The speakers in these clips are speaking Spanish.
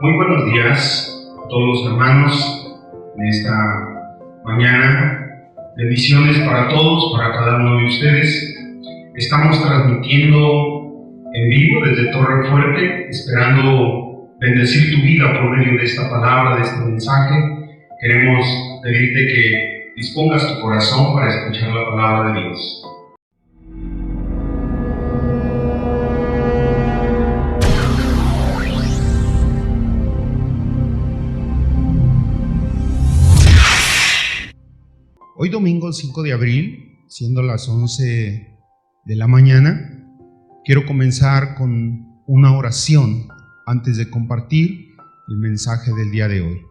Muy buenos días a todos los hermanos en esta mañana. Bendiciones para todos, para cada uno de ustedes. Estamos transmitiendo en vivo desde Torre Fuerte, esperando bendecir tu vida por medio de esta palabra, de este mensaje. Queremos pedirte que dispongas tu corazón para escuchar la palabra de Dios. Hoy domingo 5 de abril, siendo las 11 de la mañana, quiero comenzar con una oración antes de compartir el mensaje del día de hoy.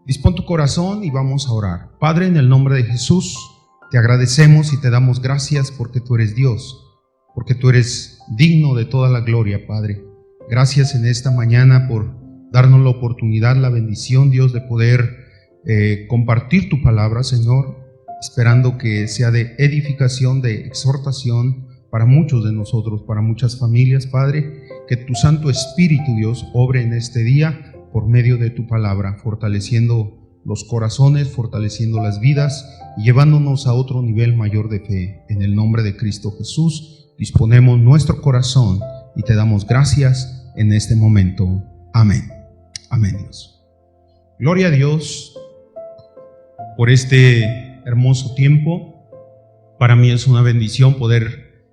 Dispón tu corazón y vamos a orar. Padre, en el nombre de Jesús, te agradecemos y te damos gracias porque tú eres Dios, porque tú eres digno de toda la gloria, Padre. Gracias en esta mañana por darnos la oportunidad, la bendición, Dios, de poder compartir tu palabra, Señor, esperando que sea de edificación, de exhortación para muchos de nosotros, para muchas familias, Padre. Que tu Santo Espíritu, Dios, obre en este día por medio de tu palabra, fortaleciendo los corazones, fortaleciendo las vidas y llevándonos a otro nivel mayor de fe. En el nombre de Cristo Jesús, disponemos nuestro corazón y te damos gracias en este momento. Amén. Amén, Dios. Gloria a Dios por este hermoso tiempo. Para mí es una bendición poder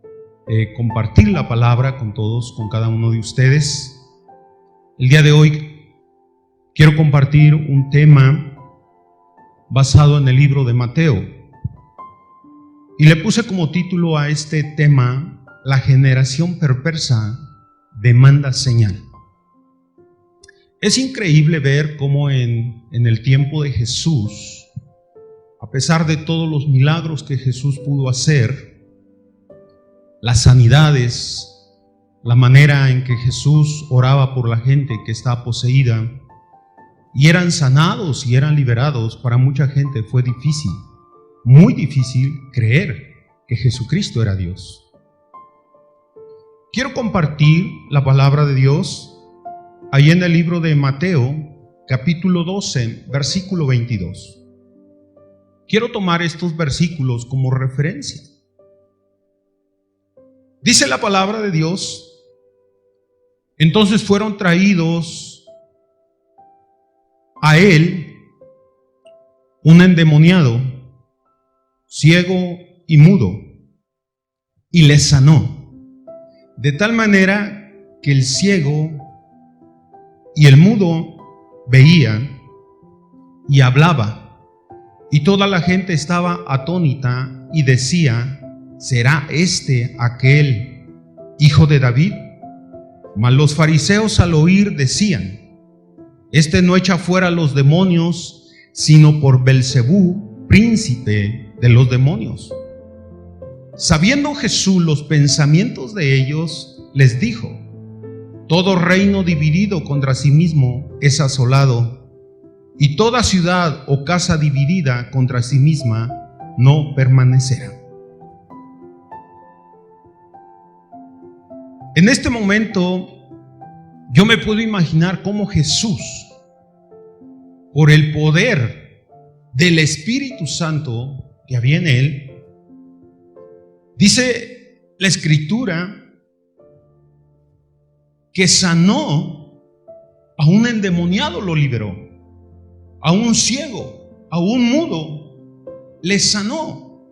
compartir la palabra con todos, con cada uno de ustedes. El día de hoy quiero compartir un tema basado en el libro de Mateo. Y le puse como título a este tema: la generación perversa demanda señal. Es increíble ver cómo en el tiempo de Jesús, a pesar de todos los milagros que Jesús pudo hacer, las sanidades, la manera en que Jesús oraba por la gente que estaba poseída y eran sanados y eran liberados, para mucha gente fue difícil, muy difícil creer que Jesucristo era Dios. Quiero compartir la palabra de Dios ahí en el libro de Mateo, capítulo 12, versículo 22. Quiero tomar estos versículos como referencia. Dice la palabra de Dios: entonces fueron traídos a él un endemoniado, ciego y mudo, y le sanó, de tal manera que el ciego y el mudo veían y hablaba. Y toda la gente estaba atónita y decía: ¿será este aquel hijo de David? Mas los fariseos al oír decían: este no echa fuera los demonios, sino por Belcebú, príncipe de los demonios. Sabiendo Jesús los pensamientos de ellos, les dijo: todo reino dividido contra sí mismo es asolado, y toda ciudad o casa dividida contra sí misma no permanecerá. En este momento yo me puedo imaginar cómo Jesús, por el poder del Espíritu Santo que había en él, dice la Escritura que sanó a un endemoniado, lo liberó. A un ciego, a un mudo, le sanó.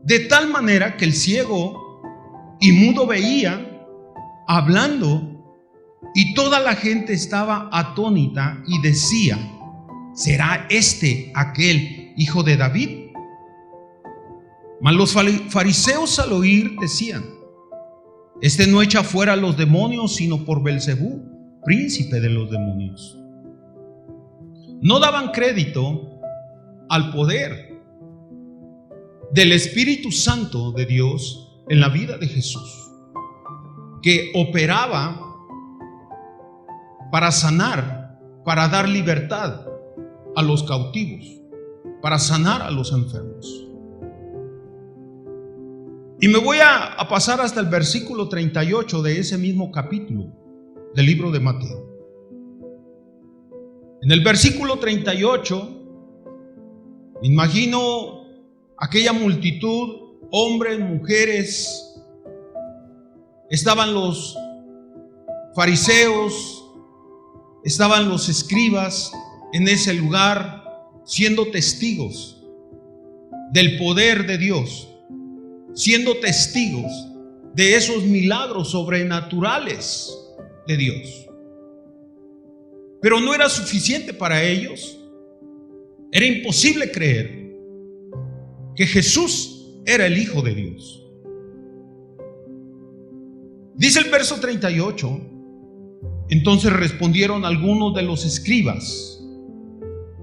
De tal manera que el ciego y mudo veían, hablando, y toda la gente estaba atónita y decía: ¿será este aquel hijo de David? Mas los fariseos al oír decían: este no echa fuera a los demonios, sino por Belcebú, príncipe de los demonios. No daban crédito al poder del Espíritu Santo de Dios en la vida de Jesús, que operaba para sanar, para dar libertad a los cautivos, para sanar a los enfermos. Y me voy a pasar hasta el versículo 38 de ese mismo capítulo del libro de Mateo. En el versículo 38, imagino aquella multitud, hombres, mujeres, estaban los fariseos, estaban los escribas en ese lugar, siendo testigos del poder de Dios, siendo testigos de esos milagros sobrenaturales de Dios. Pero no era suficiente para ellos. Era imposible creer que Jesús era el Hijo de Dios. Dice el verso 38, entonces respondieron algunos de los escribas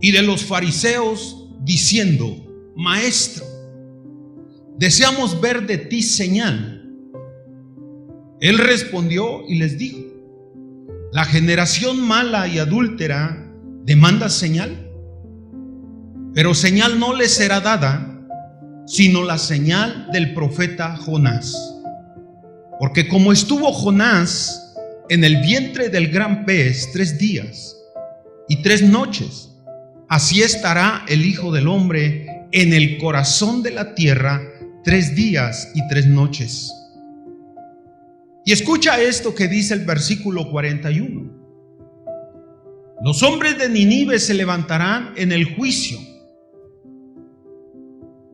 y de los fariseos diciendo: Maestro, deseamos ver de ti señal. Él respondió y les dijo: ¿la generación mala y adúltera demanda señal? Pero señal no les será dada, sino la señal del profeta Jonás. Porque como estuvo Jonás en el vientre del gran pez 3 días y 3 noches, así estará el Hijo del Hombre en el corazón de la tierra 3 días y 3 noches. Y escucha esto que dice el versículo 41. Los hombres de Nínive se levantarán en el juicio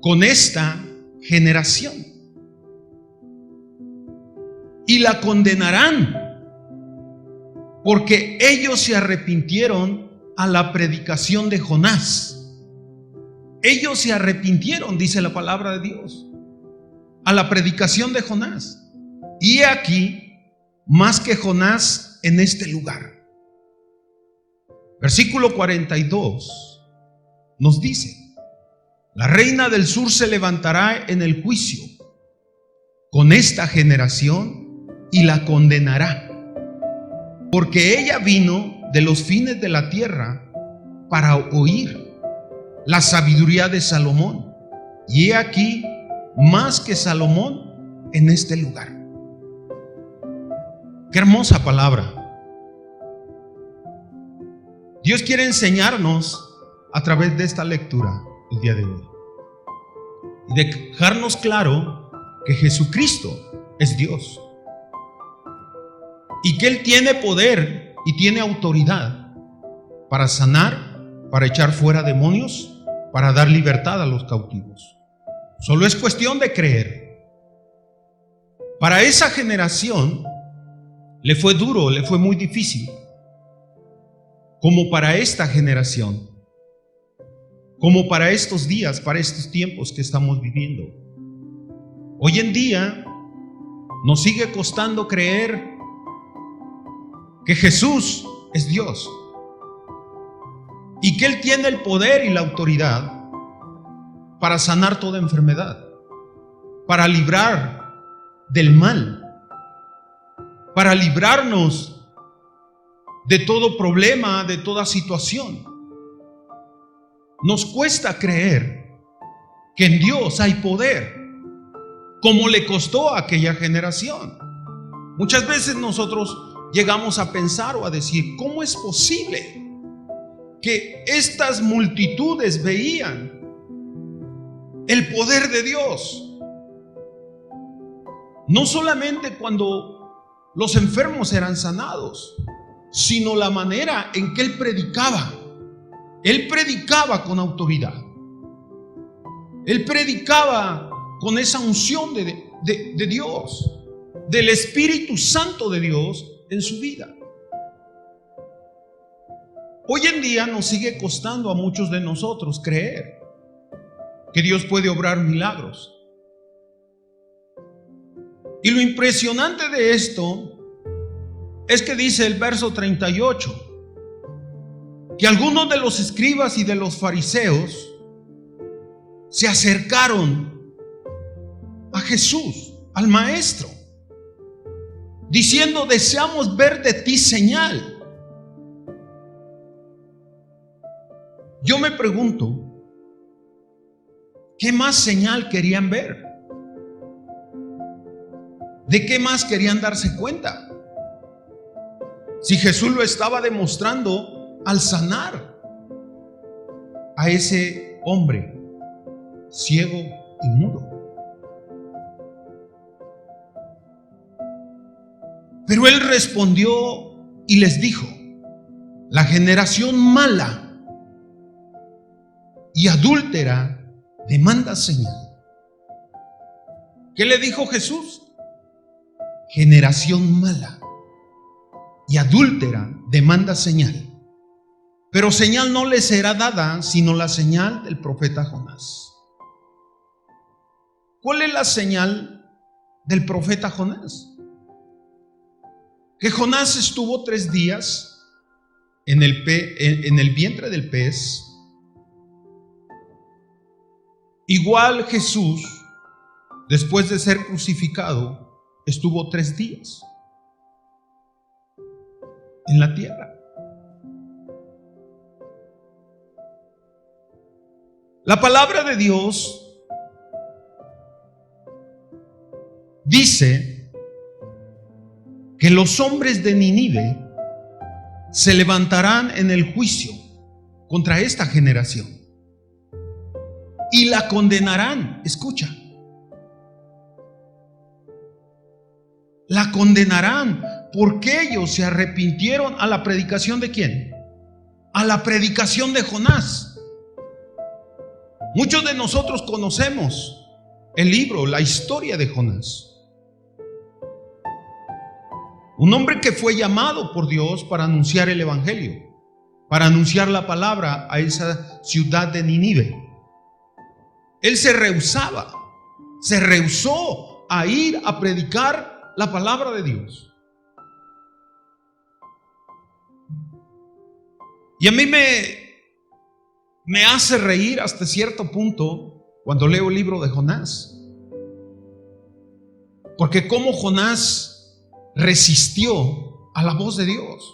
con esta generación y la condenarán, porque ellos se arrepintieron a la predicación de Jonás. Ellos se arrepintieron, dice la palabra de Dios, a la predicación de Jonás. Y he aquí, más que Jonás en este lugar. Versículo 42 nos dice: la reina del sur se levantará en el juicio con esta generación y la condenará, porque ella vino de los fines de la tierra para oír la sabiduría de Salomón. Y he aquí, más que Salomón en este lugar. Qué hermosa palabra. Dios quiere enseñarnos a través de esta lectura el día de hoy y dejarnos claro que Jesucristo es Dios y que Él tiene poder y tiene autoridad para sanar, para echar fuera demonios, para dar libertad a los cautivos. Solo es cuestión de creer. Para esa generación le fue duro, le fue muy difícil, como para esta generación, como para estos días, para estos tiempos que estamos viviendo. Hoy en día nos sigue costando creer que Jesús es Dios y que Él tiene el poder y la autoridad para sanar toda enfermedad, para librar del mal, para librarnos de todo problema, de toda situación. Nos cuesta creer que en Dios hay poder, como le costó a aquella generación. Muchas veces nosotros llegamos a pensar o a decir: ¿cómo es posible que estas multitudes veían el poder de Dios? No solamente cuando los enfermos eran sanados, sino la manera en que Él predicaba. Él predicaba con autoridad. Él predicaba con esa unción de Dios, del Espíritu Santo de Dios en su vida. Hoy en día nos sigue costando a muchos de nosotros creer que Dios puede obrar milagros. Y lo impresionante de esto es que dice el verso 38 que algunos de los escribas y de los fariseos se acercaron a Jesús, al maestro, diciendo: deseamos ver de ti señal. Yo me pregunto, ¿qué más señal querían ver? ¿De qué más querían darse cuenta? Si Jesús lo estaba demostrando al sanar a ese hombre ciego y mudo. Pero él respondió y les dijo: la generación mala y adúltera demanda señal. ¿Qué le dijo Jesús? Generación mala y adúltera demanda señal, pero señal no le será dada sino la señal del profeta Jonás. ¿Cuál es la señal del profeta Jonás? Que Jonás estuvo 3 días en el vientre del pez. Igual Jesús, después de ser crucificado, estuvo 3 días en la tierra. La palabra de Dios dice que los hombres de Nínive se levantarán en el juicio contra esta generación y la condenarán. Escucha, la condenarán porque ellos se arrepintieron a la predicación ¿de quién? A la predicación de Jonás. Muchos de nosotros conocemos el libro, la historia de Jonás. Un hombre que fue llamado por Dios para anunciar el evangelio, para anunciar la palabra a esa ciudad de Nínive. Él se rehusó a ir a predicar la palabra de Dios. Y a mí me hace reír hasta cierto punto cuando leo el libro de Jonás. Porque cómo Jonás resistió a la voz de Dios.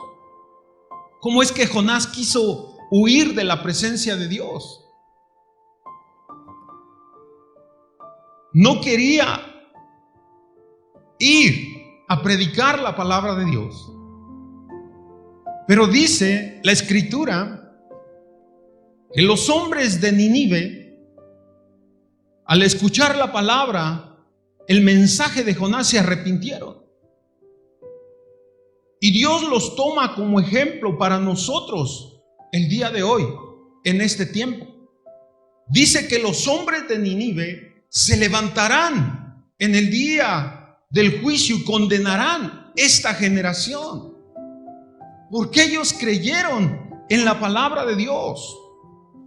¿Cómo es que Jonás quiso huir de la presencia de Dios? No quería ir a predicar la palabra de Dios. Pero dice la Escritura que los hombres de Nínive, al escuchar la palabra, el mensaje de Jonás, se arrepintieron. Y Dios los toma como ejemplo para nosotros el día de hoy, en este tiempo. Dice que los hombres de Nínive se levantarán en el día del juicio y condenarán esta generación, porque ellos creyeron en la palabra de Dios.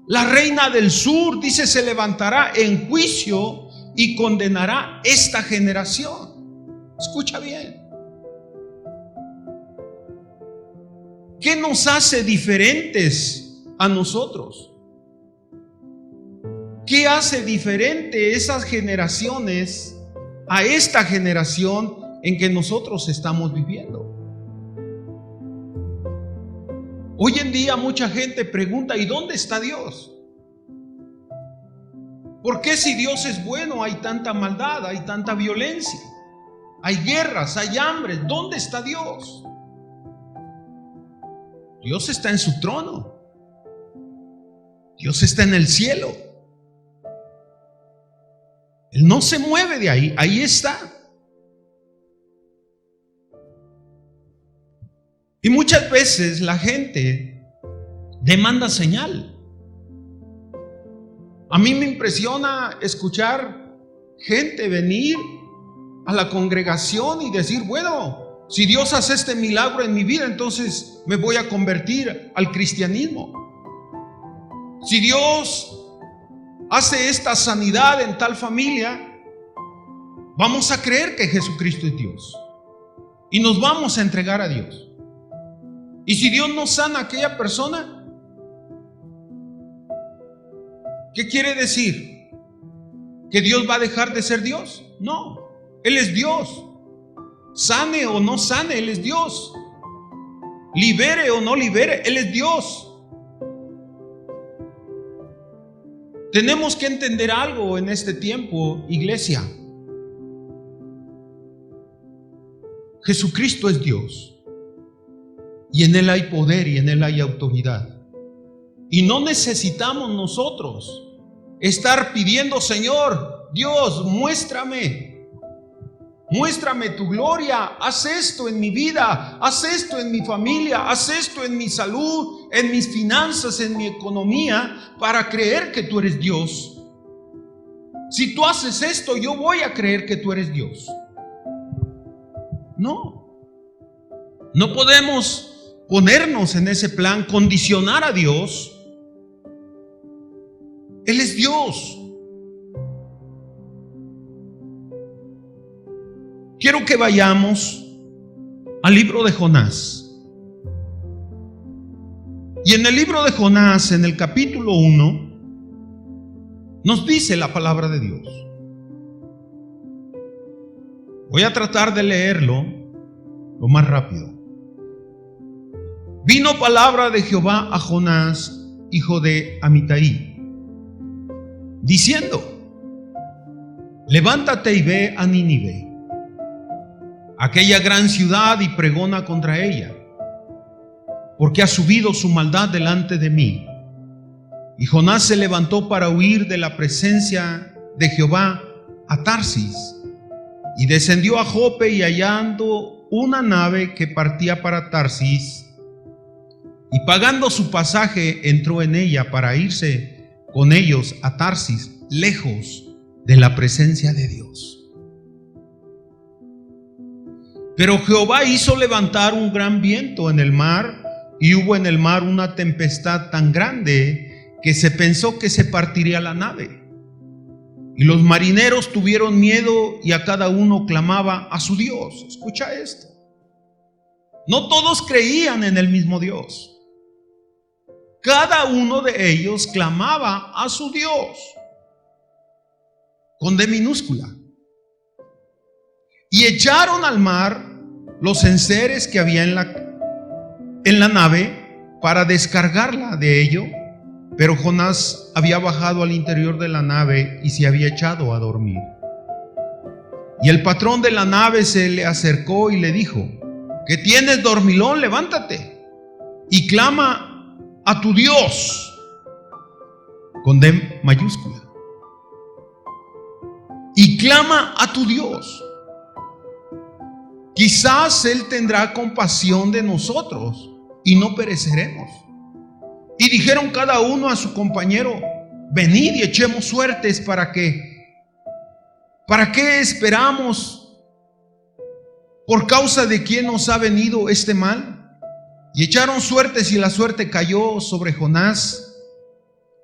La reina del sur, dice, se levantará en juicio y condenará esta generación. Escucha bien. ¿Qué nos hace diferentes a nosotros? ¿Qué hace diferente esas generaciones a esta generación en que nosotros estamos viviendo? Hoy en día mucha gente pregunta: ¿y dónde está Dios? ¿Por qué si Dios es bueno hay tanta maldad, hay tanta violencia, hay guerras, hay hambre? ¿Dónde está Dios? Dios está en su trono. Dios está en el cielo. Él no se mueve de ahí, ahí está. Y muchas veces la gente demanda señal. A mí me impresiona escuchar gente venir a la congregación y decir: bueno, si Dios hace este milagro en mi vida, entonces me voy a convertir al cristianismo. Si Dios hace esta sanidad en tal familia, vamos a creer que Jesucristo es Dios y nos vamos a entregar a Dios. Y si Dios no sana a aquella persona, ¿qué quiere decir? ¿Que Dios va a dejar de ser Dios? No, Él es Dios. Sane o no sane, Él es Dios. Libere o no libere, Él es Dios. Tenemos que entender algo en este tiempo, iglesia. Jesucristo es Dios. y en Él hay poder y en Él hay autoridad. Y no necesitamos nosotros estar pidiendo: Señor, Dios, muéstrame tu gloria, haz esto en mi vida, haz esto en mi familia, haz esto en mi salud, en mis finanzas, en mi economía, para creer que tú eres Dios. Si tú haces esto, yo voy a creer que tú eres Dios. No podemos ponernos en ese plan, condicionar a Dios. Él es Dios. Quiero que vayamos al libro de Jonás. Y en el libro de Jonás, en el capítulo 1, nos dice la palabra de Dios. Voy a tratar de leerlo lo más rápido. Vino palabra de Jehová a Jonás, hijo de Amitai, diciendo: levántate y ve a Nínive, aquella gran ciudad, y pregona contra ella, porque ha subido su maldad delante de mí. Y Jonás se levantó para huir de la presencia de Jehová a Tarsis, y descendió a Jope, y hallando una nave que partía para Tarsis, y pagando su pasaje, entró en ella para irse con ellos a Tarsis, lejos de la presencia de Dios. Pero Jehová hizo levantar un gran viento en el mar, y hubo en el mar una tempestad tan grande que se pensó que se partiría la nave. Y los marineros tuvieron miedo, y a cada uno clamaba a su Dios. Escucha esto. No todos creían en el mismo Dios. Cada uno de ellos clamaba a su Dios, con D minúscula. Y echaron al mar los enseres que había en la nave para descargarla de ello, pero Jonás había bajado al interior de la nave y se había echado a dormir. Y el patrón de la nave se le acercó y le dijo: ¿qué tienes, dormilón? Levántate y clama a tu Dios, con D mayúscula. Y clama a tu Dios. Quizás Él tendrá compasión de nosotros y no pereceremos. Y dijeron cada uno a su compañero: venid y echemos suertes. ¿Para qué esperamos? ¿Por causa de quién nos ha venido este mal? Y echaron suertes, y la suerte cayó sobre Jonás.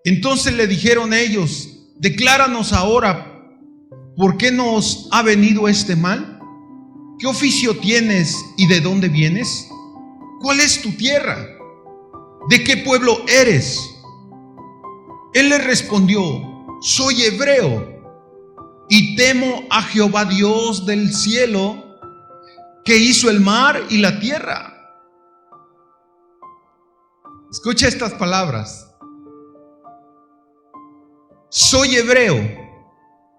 Entonces le dijeron ellos: decláranos ahora, ¿por qué nos ha venido este mal? ¿Qué oficio tienes y de dónde vienes? ¿Cuál es tu tierra? ¿De qué pueblo eres? Él le respondió: soy hebreo y temo a Jehová Dios del cielo, que hizo el mar y la tierra. Escucha estas palabras: soy hebreo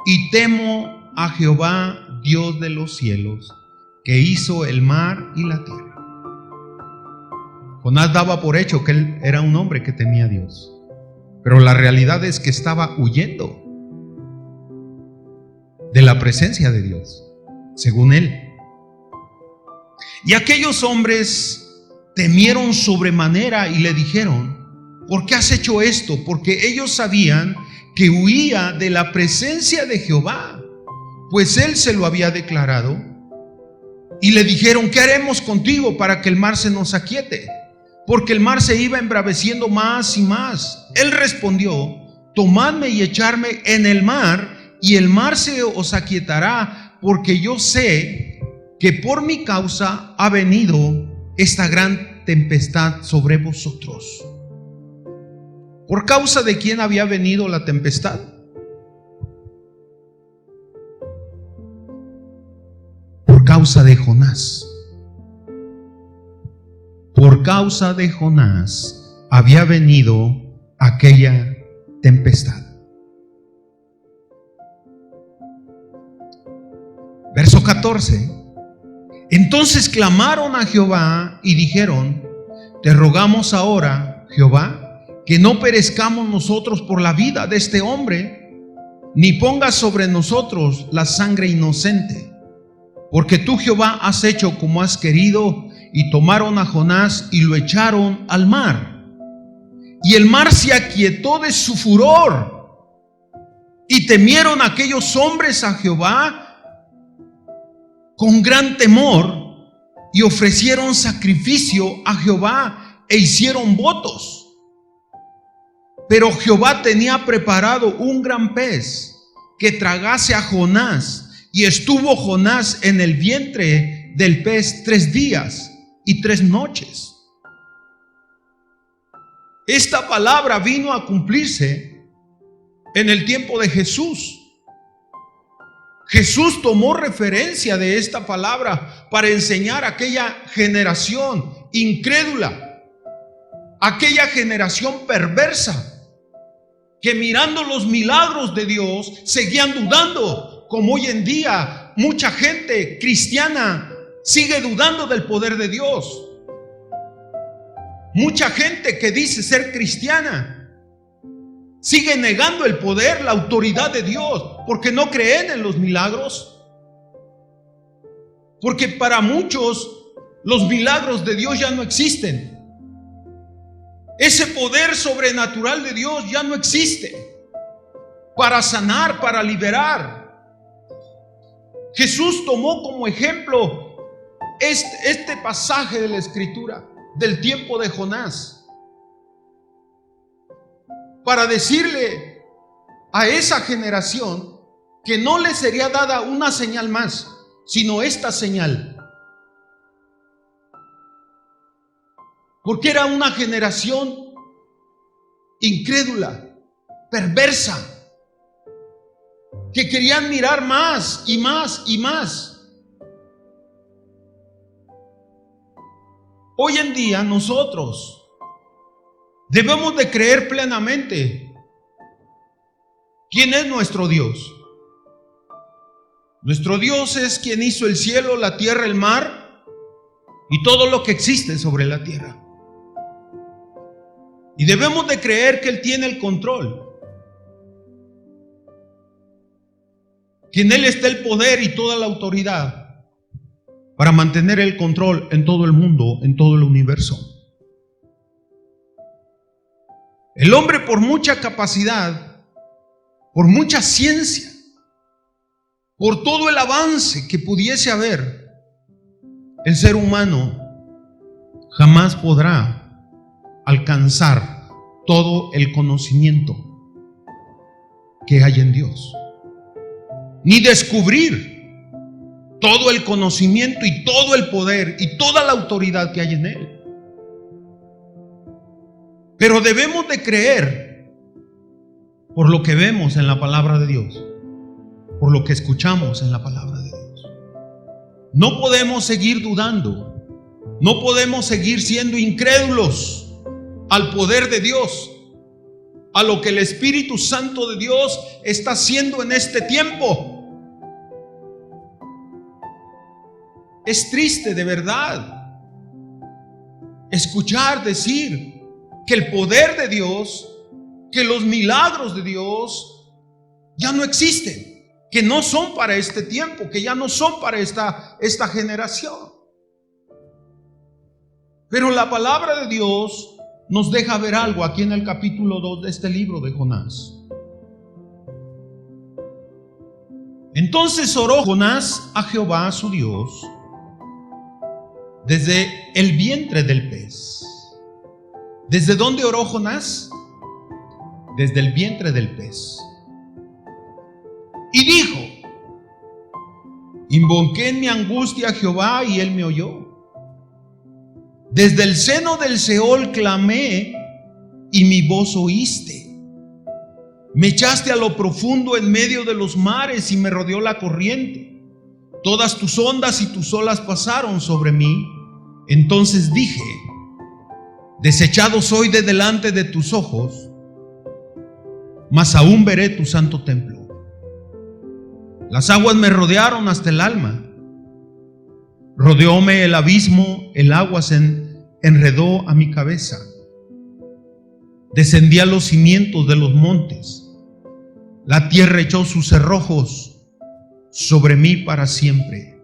y temo a Jehová Dios de los cielos, que hizo el mar y la tierra. Jonás daba por hecho que él era un hombre que temía a Dios, pero la realidad es que estaba huyendo de la presencia de Dios, según él. Y aquellos hombres temieron sobremanera y le dijeron: ¿por qué has hecho esto? Porque ellos sabían que huía de la presencia de Jehová, pues él se lo había declarado. Y le dijeron: ¿qué haremos contigo para que el mar se nos aquiete? Porque el mar se iba embraveciendo más y más. Él respondió: tomadme y echarme en el mar, y el mar se os aquietará, porque yo sé que por mi causa ha venido esta gran tempestad sobre vosotros. ¿Por causa de quién había venido la tempestad? Por causa de Jonás. Por causa de Jonás había venido aquella tempestad. Verso 14. Entonces clamaron a Jehová y dijeron: te rogamos ahora, Jehová, que no perezcamos nosotros por la vida de este hombre, ni pongas sobre nosotros la sangre inocente. Porque tú, Jehová, has hecho como has querido, y tomaron a Jonás y lo echaron al mar. Y el mar se aquietó de su furor, y temieron aquellos hombres a Jehová con gran temor, y ofrecieron sacrificio a Jehová e hicieron votos. Pero Jehová tenía preparado un gran pez que tragase a Jonás, y estuvo Jonás en el vientre del pez 3 días y 3 noches. Esta palabra vino a cumplirse en el tiempo de Jesús. Jesús tomó referencia de esta palabra para enseñar a aquella generación incrédula, aquella generación perversa, que mirando los milagros de Dios seguían dudando, como hoy en día mucha gente cristiana sigue dudando del poder de Dios. Mucha gente que dice ser cristiana sigue negando el poder, la autoridad de Dios, porque no creen en los milagros. Porque para muchos los milagros de Dios ya no existen. Ese poder sobrenatural de Dios ya no existe para sanar, para liberar. Jesús tomó como ejemplo este pasaje de la Escritura del tiempo de Jonás, para decirle a esa generación que no le sería dada una señal más, sino esta señal. Porque era una generación incrédula, perversa, que querían mirar más y más y más. Hoy en día nosotros debemos de creer plenamente quién es nuestro Dios. Nuestro Dios es quien hizo el cielo, la tierra, el mar y todo lo que existe sobre la tierra. Y debemos de creer que Él tiene el control, que en Él está el poder y toda la autoridad para mantener el control en todo el mundo, en todo el universo. El hombre, por mucha capacidad, por mucha ciencia, por todo el avance que pudiese haber, el ser humano jamás podrá alcanzar todo el conocimiento que hay en Dios, ni descubrir todo el conocimiento y todo el poder y toda la autoridad que hay en Él. Pero debemos de creer por lo que vemos en la palabra de Dios, por lo que escuchamos en la palabra de Dios. No podemos seguir dudando, no podemos seguir siendo incrédulos al poder de Dios, a lo que el Espíritu Santo de Dios está haciendo en este tiempo. Es triste de verdad escuchar decir que el poder de Dios, que los milagros de Dios ya no existen, que no son para este tiempo, que ya no son para esta generación. Pero la palabra de Dios nos deja ver algo aquí en el capítulo 2 de este libro de Jonás. Entonces oró Jonás a Jehová su Dios desde el vientre del pez. ¿Desde dónde oró Jonás? Desde el vientre del pez. Y dijo: invoqué en mi angustia a Jehová y él me oyó. Desde el seno del Seol clamé y mi voz oíste. Me echaste a lo profundo en medio de los mares y me rodeó la corriente. Todas tus ondas y tus olas pasaron sobre mí. Entonces dije: desechado soy de delante de tus ojos, mas aún veré tu santo templo. Las aguas me rodearon hasta el alma. Rodeóme el abismo, el agua se enredó a mi cabeza. Descendí a los cimientos de los montes. La tierra echó sus cerrojos sobre mí para siempre.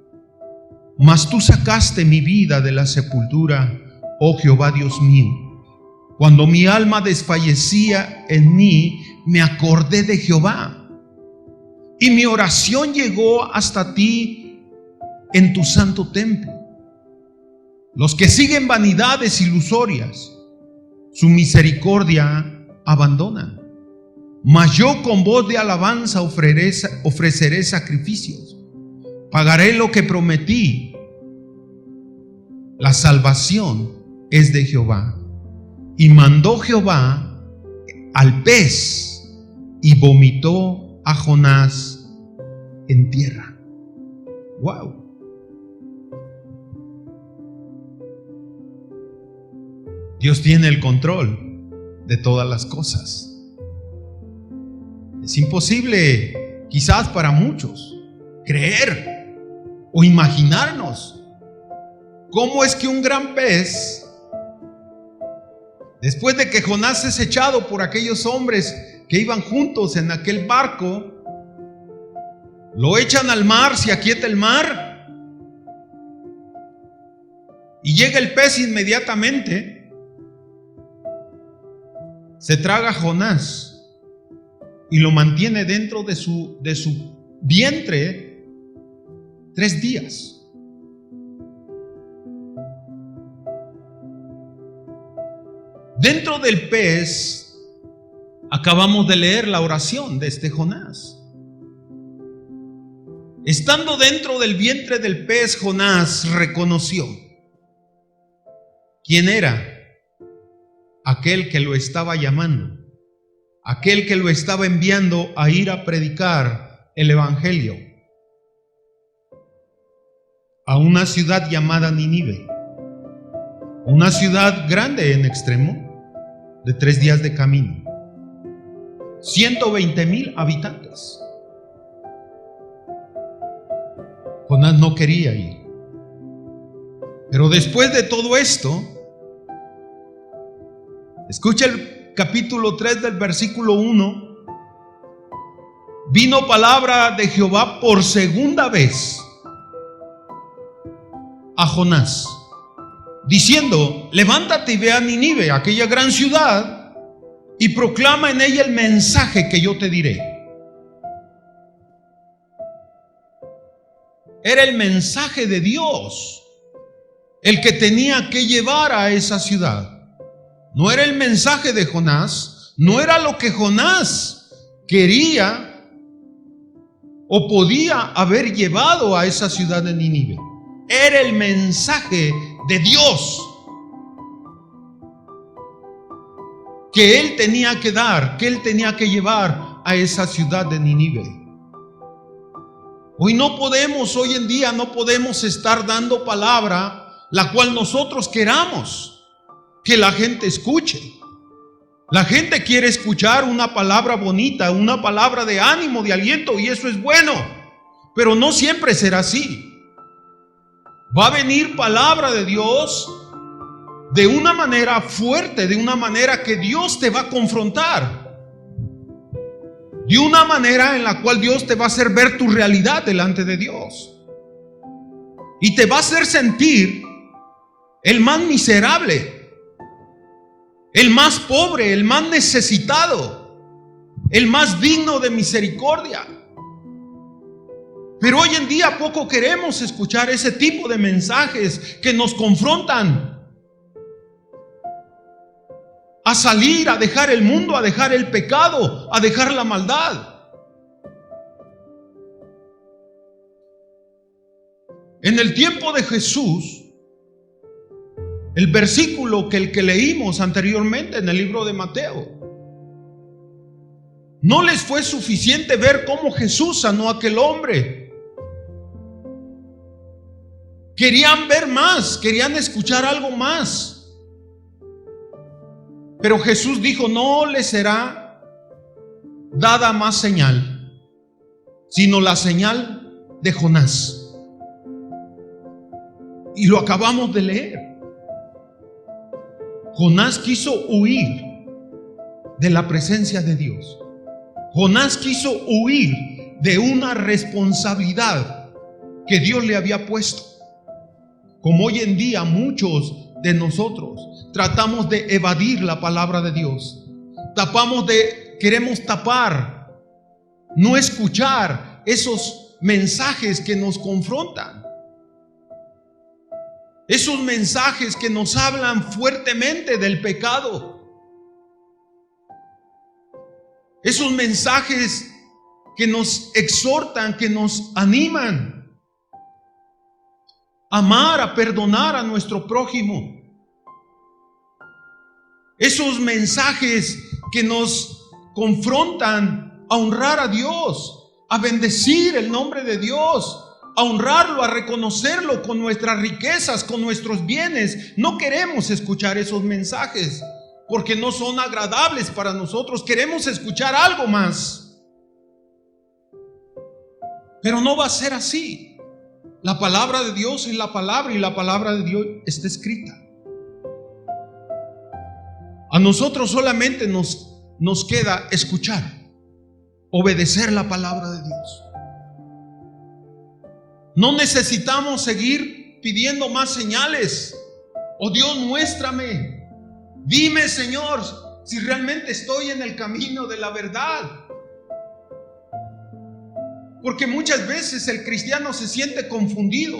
Mas tú sacaste mi vida de la sepultura, oh Jehová Dios mío. Cuando mi alma desfallecía en mí, me acordé de Jehová, y mi oración llegó hasta ti en tu santo templo. Los que siguen vanidades ilusorias, su misericordia abandonan. Mas yo con voz de alabanza ofreceré sacrificios. Pagaré lo que prometí. La salvación es de Jehová. Y mandó Jehová al pez y vomitó a Jonás en tierra. ¡Wow! Dios tiene el control de todas las cosas. Es imposible, quizás para muchos, creer o imaginarnos cómo es que un gran pez, después de que Jonás es echado por aquellos hombres que iban juntos en aquel barco, lo echan al mar, se aquieta el mar y llega el pez inmediatamente, se traga a Jonás y lo mantiene dentro de su vientre 3 días. Dentro del pez acabamos de leer la oración de este Jonás. Estando dentro del vientre del pez, Jonás reconoció quién era aquel que lo estaba llamando, aquel que lo estaba enviando a ir a predicar el evangelio a una ciudad llamada Nínive, una ciudad grande en extremo, de 3 días de camino, 120,000 habitantes. Jonás no quería ir, pero después de todo esto, escucha el capítulo 3 del versículo 1. Vino palabra de Jehová por segunda vez a Jonás, diciendo: levántate y ve a Nínive, aquella gran ciudad, y proclama en ella el mensaje que yo te diré. Era el mensaje de Dios el que tenía que llevar a esa ciudad. No era el mensaje de Jonás, no era lo que Jonás quería o podía haber llevado a esa ciudad de Nínive. Era el mensaje de Dios que él tenía que dar, que él tenía que llevar a esa ciudad de Nínive. Hoy en día no podemos estar dando palabra la cual nosotros queramos que la gente escuche. La gente quiere escuchar una palabra bonita, una palabra de ánimo, de aliento, y eso es bueno, pero no siempre será así. Va a venir palabra de Dios de una manera fuerte, de una manera que Dios te va a confrontar, de una manera en la cual Dios te va a hacer ver tu realidad delante de Dios y te va a hacer sentir el más miserable, el más pobre, el más necesitado, el más digno de misericordia. Pero hoy en día poco queremos escuchar ese tipo de mensajes que nos confrontan a salir, a dejar el mundo, a dejar el pecado, a dejar la maldad. En el tiempo de Jesús, el versículo que leímos anteriormente en el libro de Mateo, no les fue suficiente ver cómo Jesús sanó a aquel hombre. Querían ver más, querían escuchar algo más. Pero Jesús dijo: no les será dada más señal, sino la señal de Jonás. Y lo acabamos de leer. Jonás quiso huir de la presencia de Dios. Jonás quiso huir de una responsabilidad que Dios le había puesto. Como hoy en día muchos de nosotros tratamos de evadir la palabra de Dios. Queremos tapar, no escuchar esos mensajes que nos confrontan. Esos mensajes que nos hablan fuertemente del pecado. Esos mensajes que nos exhortan, que nos animan a amar, a perdonar a nuestro prójimo. Esos mensajes que nos confrontan a honrar a Dios, a bendecir el nombre de Dios, a honrarlo, a reconocerlo con nuestras riquezas, con nuestros bienes. No queremos escuchar esos mensajes porque no son agradables para nosotros. Queremos escuchar algo más. Pero no va a ser así. La palabra de Dios es la palabra, y la palabra de Dios está escrita. A nosotros solamente nos queda escuchar, obedecer la palabra de Dios. No necesitamos seguir pidiendo más señales. Oh Dios, muéstrame. Dime, Señor, si realmente estoy en el camino de la verdad. Porque muchas veces el cristiano se siente confundido.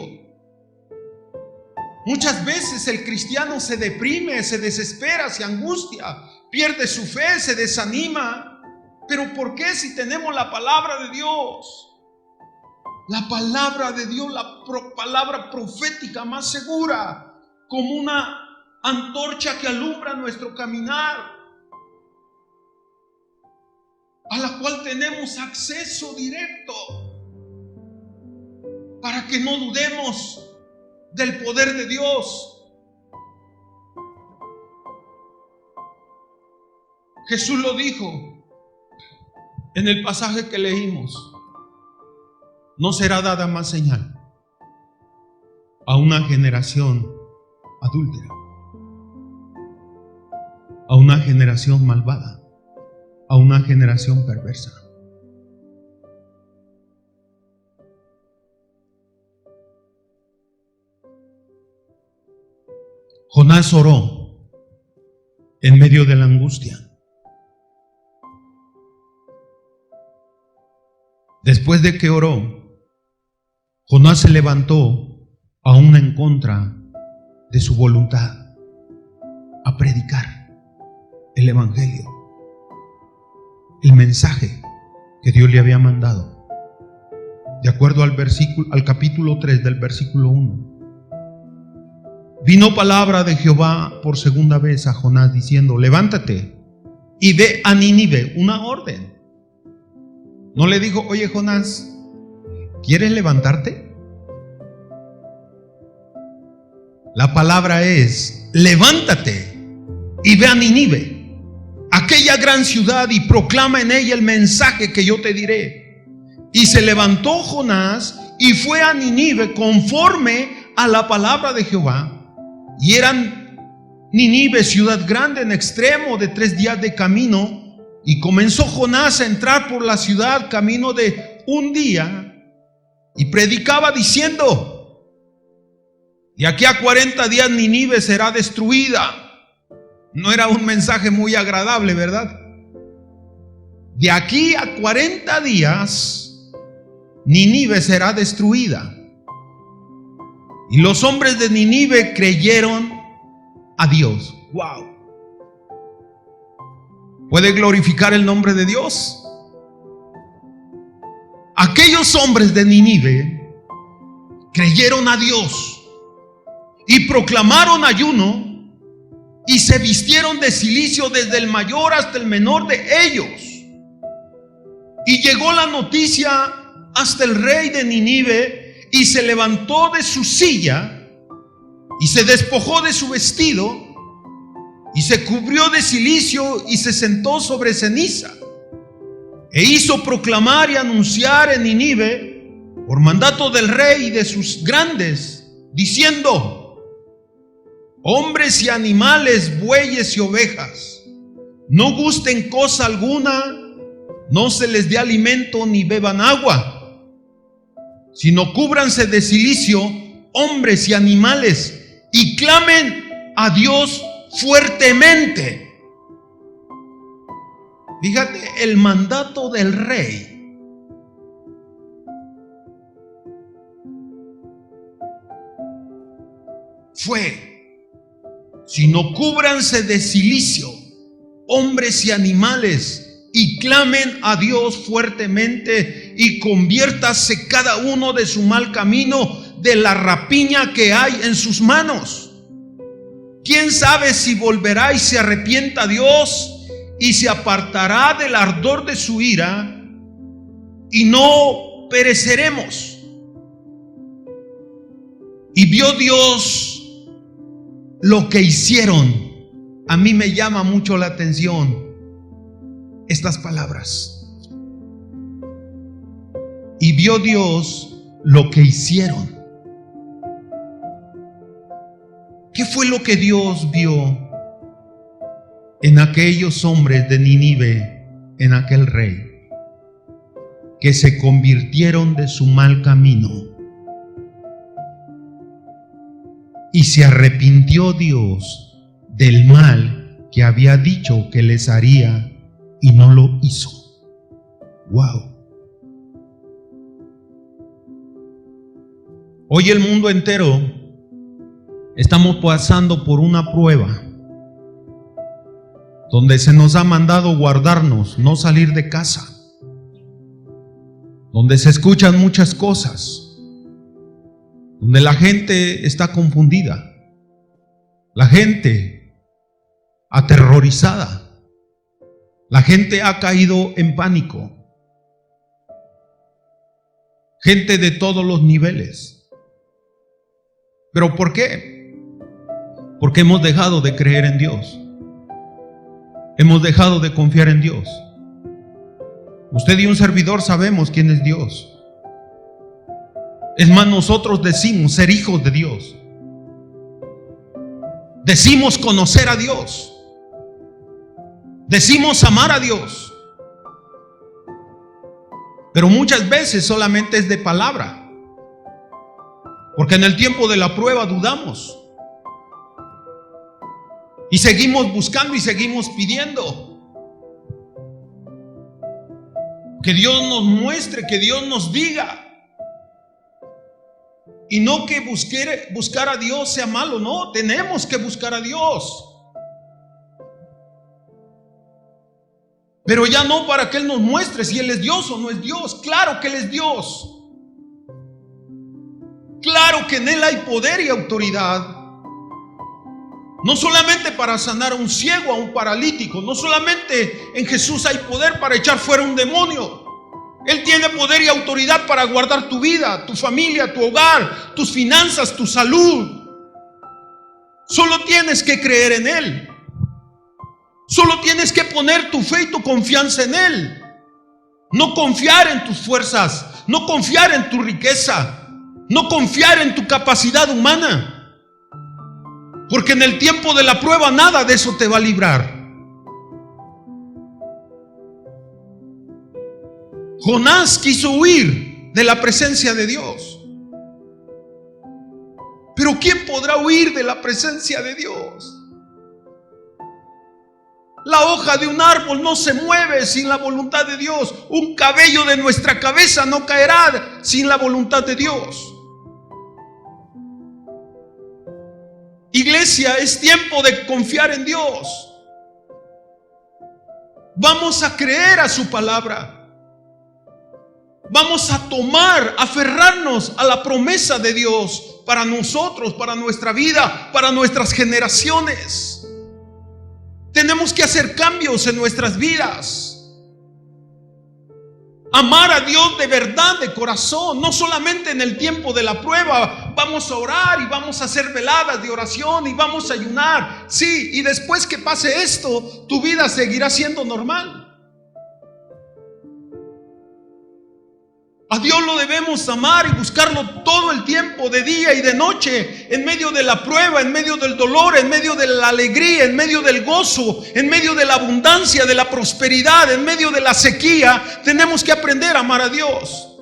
Muchas veces el cristiano se deprime, se desespera, se angustia, pierde su fe, se desanima. Pero ¿por qué si tenemos la palabra de Dios? La palabra de Dios, la palabra profética más segura, como una antorcha que alumbra nuestro caminar, a la cual tenemos acceso directo, para que no dudemos del poder de Dios. Jesús lo dijo en el pasaje que leímos: no será dada más señal a una generación adúltera, a una generación malvada, a una generación perversa. Jonás oró en medio de la angustia. Después de que oró, Jonás se levantó aún en contra de su voluntad a predicar el evangelio, el mensaje que Dios le había mandado. De acuerdo al capítulo 3 del versículo 1. Vino palabra de Jehová por segunda vez a Jonás diciendo: levántate y ve a Nínive. Una orden. No le dijo: oye Jonás, ¿quieres levantarte? La palabra es: levántate y ve a Nínive, aquella gran ciudad, y proclama en ella el mensaje que yo te diré. Y se levantó Jonás y fue a Nínive conforme a la palabra de Jehová. Y eran Nínive ciudad grande en extremo de 3 días de camino. Y comenzó Jonás a entrar por la ciudad camino de 1 día, y predicaba diciendo: de aquí a 40 días Nínive será destruida. No era un mensaje muy agradable, ¿verdad? De aquí a 40 días Nínive será destruida. Y los hombres de Nínive creyeron a Dios. ¡Wow! ¿Puede glorificar el nombre de Dios? Aquellos hombres de Nínive creyeron a Dios y proclamaron ayuno, y se vistieron de cilicio desde el mayor hasta el menor de ellos. Y llegó la noticia hasta el rey de Nínive, y se levantó de su silla y se despojó de su vestido y se cubrió de cilicio y se sentó sobre ceniza, e hizo proclamar y anunciar en Nínive por mandato del rey y de sus grandes, diciendo: hombres y animales, bueyes y ovejas, no gusten cosa alguna, no se les dé alimento ni beban agua, sino cúbranse de cilicio hombres y animales y clamen a Dios fuertemente. Fíjate el mandato del rey. Fue: sino cúbranse de cilicio hombres y animales y clamen a Dios fuertemente y conviértase cada uno de su mal camino, de la rapiña que hay en sus manos. ¿Quién sabe si volverá y se arrepienta Dios y se apartará del ardor de su ira y no pereceremos? Y vio Dios lo que hicieron. A mí me llama mucho la atención estas palabras. Y vio Dios lo que hicieron. ¿Qué fue lo que Dios vio en aquellos hombres de Nínive, en aquel rey? Que se convirtieron de su mal camino. Y se arrepintió Dios del mal que había dicho que les haría y no lo hizo. ¡Wow! Hoy el mundo entero estamos pasando por una prueba donde se nos ha mandado guardarnos, no salir de casa, donde se escuchan muchas cosas, donde la gente está confundida, la gente aterrorizada, la gente ha caído en pánico, gente de todos los niveles. ¿Pero por qué? Porque hemos dejado de creer en Dios, hemos dejado de confiar en Dios. Usted y un servidor sabemos quién es Dios. Es más, nosotros decimos ser hijos de Dios, decimos conocer a Dios, decimos amar a Dios, pero muchas veces solamente es de palabra, porque en el tiempo de la prueba dudamos y seguimos buscando y seguimos pidiendo que Dios nos muestre, que Dios nos diga. Y no que buscar a Dios sea malo, no, tenemos que buscar a Dios. Pero ya no para que Él nos muestre si Él es Dios o no es Dios. Claro que Él es Dios. Claro que en Él hay poder y autoridad. No solamente para sanar a un ciego, a un paralítico. No solamente en Jesús hay poder para echar fuera un demonio. Él tiene poder y autoridad para guardar tu vida, tu familia, tu hogar, tus finanzas, tu salud. Solo tienes que creer en Él. Solo tienes que poner tu fe y tu confianza en Él. No confiar en tus fuerzas, no confiar en tu riqueza, no confiar en tu capacidad humana. Porque en el tiempo de la prueba nada de eso te va a librar. Jonás quiso huir de la presencia de Dios. Pero ¿quién podrá huir de la presencia de Dios? La hoja de un árbol no se mueve sin la voluntad de Dios. Un cabello de nuestra cabeza no caerá sin la voluntad de Dios. Iglesia, es tiempo de confiar en Dios. Vamos a creer a su palabra. Vamos a aferrarnos a la promesa de Dios para nosotros, para nuestra vida, para nuestras generaciones. Tenemos que hacer cambios en nuestras vidas. Amar a Dios de verdad, de corazón, no solamente en el tiempo de la prueba. Vamos a orar y vamos a hacer veladas de oración y vamos a ayunar. Sí, y después que pase esto, tu vida seguirá siendo normal. A Dios lo debemos amar y buscarlo todo el tiempo, de día y de noche, en medio de la prueba, en medio del dolor, en medio de la alegría, en medio del gozo, en medio de la abundancia, de la prosperidad, en medio de la sequía. Tenemos que aprender a amar a Dios.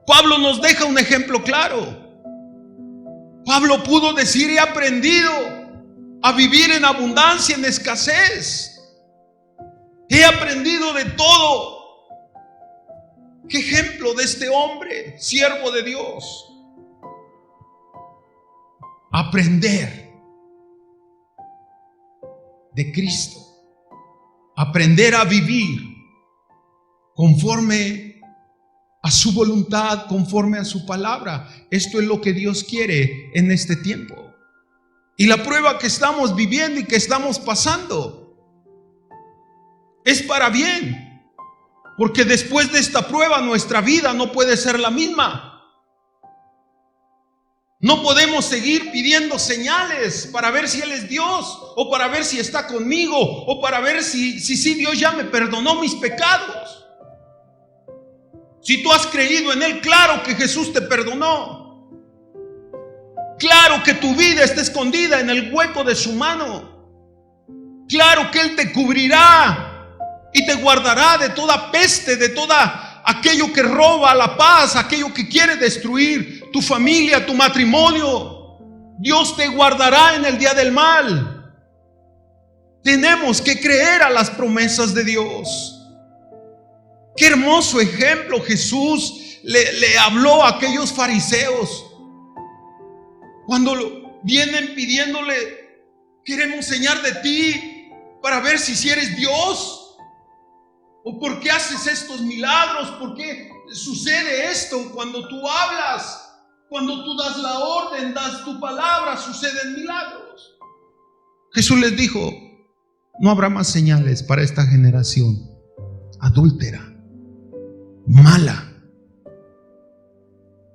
Pablo nos deja un ejemplo claro. Pablo pudo decir: he aprendido a vivir en abundancia, en escasez. He aprendido de todo. ¿Qué ejemplo de este hombre, siervo de Dios? Aprender de Cristo. Aprender a vivir conforme a su voluntad, conforme a su palabra. Esto es lo que Dios quiere en este tiempo. Y la prueba que estamos viviendo y que estamos pasando es para bien, porque después de esta prueba nuestra vida no puede ser la misma. No podemos seguir pidiendo señales para ver si Él es Dios, o para ver si está conmigo, o para ver si Dios ya me perdonó mis pecados. Si tú has creído en Él, claro que Jesús te perdonó. Claro que tu vida está escondida en el hueco de su mano. Claro que Él te cubrirá y te guardará de toda peste, de toda aquello que roba la paz, aquello que quiere destruir tu familia, tu matrimonio. Dios te guardará en el día del mal. Tenemos que creer a las promesas de Dios. Qué hermoso ejemplo Jesús le habló a aquellos fariseos cuando vienen pidiéndole: queremos señal de ti para ver si eres Dios. ¿O por qué haces estos milagros? ¿Por qué sucede esto? Cuando tú hablas, cuando tú das la orden, das tu palabra, suceden milagros. Jesús les dijo: no habrá más señales para esta generación adúltera, mala.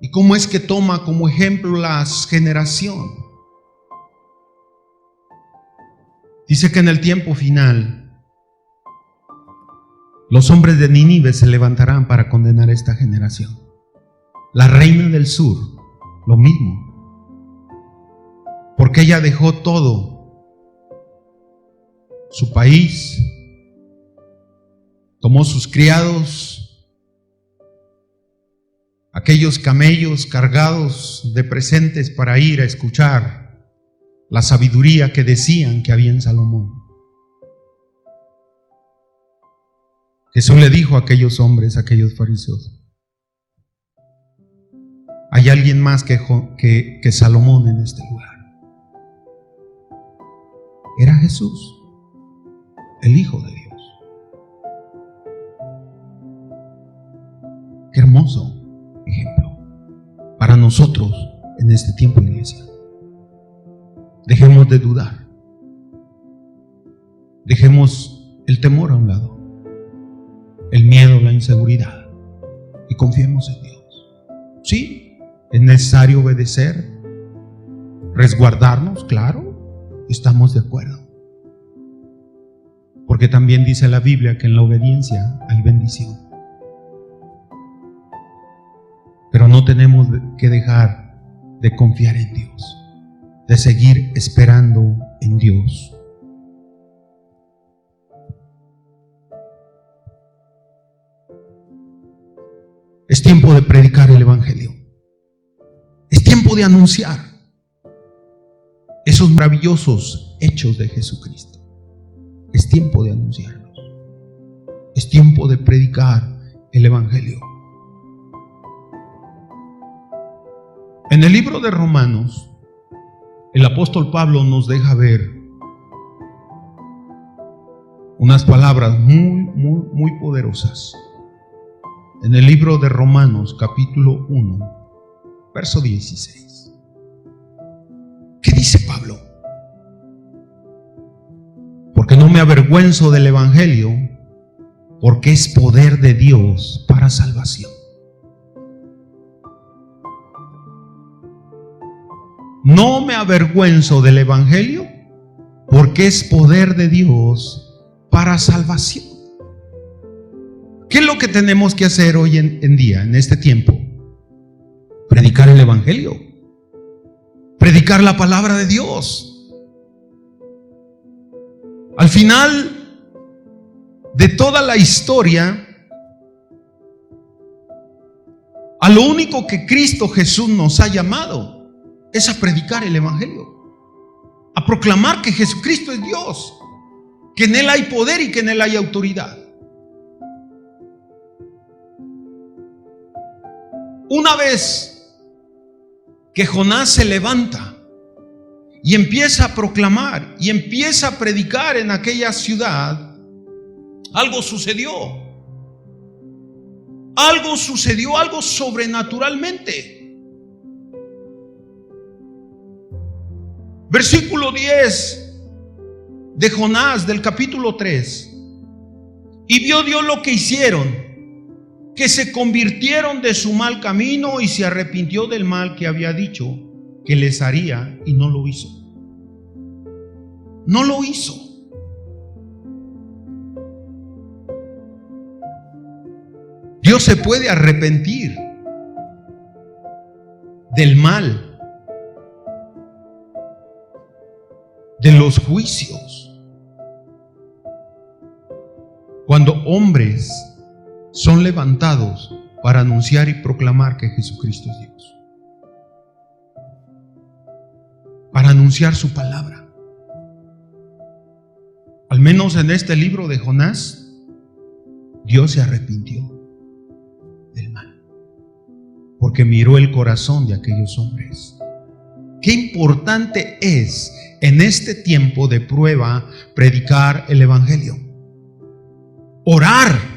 ¿Y cómo es que toma como ejemplo la generación? Dice que en el tiempo final los hombres de Nínive se levantarán para condenar a esta generación. La reina del sur, lo mismo, porque ella dejó todo, su país, tomó sus criados, aquellos camellos cargados de presentes para ir a escuchar la sabiduría que decían que había en Salomón. Jesús le dijo a aquellos hombres, a aquellos fariseos: hay alguien más que Salomón en este lugar. Era Jesús, el Hijo de Dios. Qué hermoso ejemplo para nosotros en este tiempo, iglesia. Dejemos de dudar. Dejemos el temor a un lado, el miedo, la inseguridad, y confiemos en Dios. Sí, es necesario obedecer, resguardarnos, claro, estamos de acuerdo, porque también dice la Biblia que en la obediencia hay bendición. Pero no tenemos que dejar de confiar en Dios, de seguir esperando en Dios. Es tiempo de predicar el Evangelio. Es tiempo de anunciar esos maravillosos hechos de Jesucristo. Es tiempo de anunciarlos. Es tiempo de predicar el Evangelio. En el libro de Romanos, el apóstol Pablo nos deja ver unas palabras muy poderosas. En el libro de Romanos, capítulo 1, verso 16. ¿Qué dice Pablo? Porque no me avergüenzo del Evangelio, porque es poder de Dios para salvación. No me avergüenzo del Evangelio, porque es poder de Dios para salvación. ¿Qué es lo que tenemos que hacer hoy en día, en este tiempo? Predicar el Evangelio. Predicar la palabra de Dios. Al final de toda la historia, a lo único que Cristo Jesús nos ha llamado es a predicar el Evangelio, a proclamar que Jesucristo es Dios, que en Él hay poder y que en Él hay autoridad. Una vez que Jonás se levanta y empieza a proclamar y empieza a predicar en aquella ciudad, algo sucedió. Algo sucedió, algo sobrenaturalmente. Versículo 10 de Jonás del capítulo 3. Y vio Dios lo que hicieron, que se convirtieron de su mal camino y se arrepintió del mal que había dicho que les haría, y no lo hizo. No lo hizo. Dios se puede arrepentir del mal, de los juicios, cuando hombres son levantados para anunciar y proclamar que Jesucristo es Dios, para anunciar su palabra. Al menos en este libro de Jonás, Dios se arrepintió del mal, porque miró el corazón de aquellos hombres. Qué importante es en este tiempo de prueba predicar el Evangelio, orar.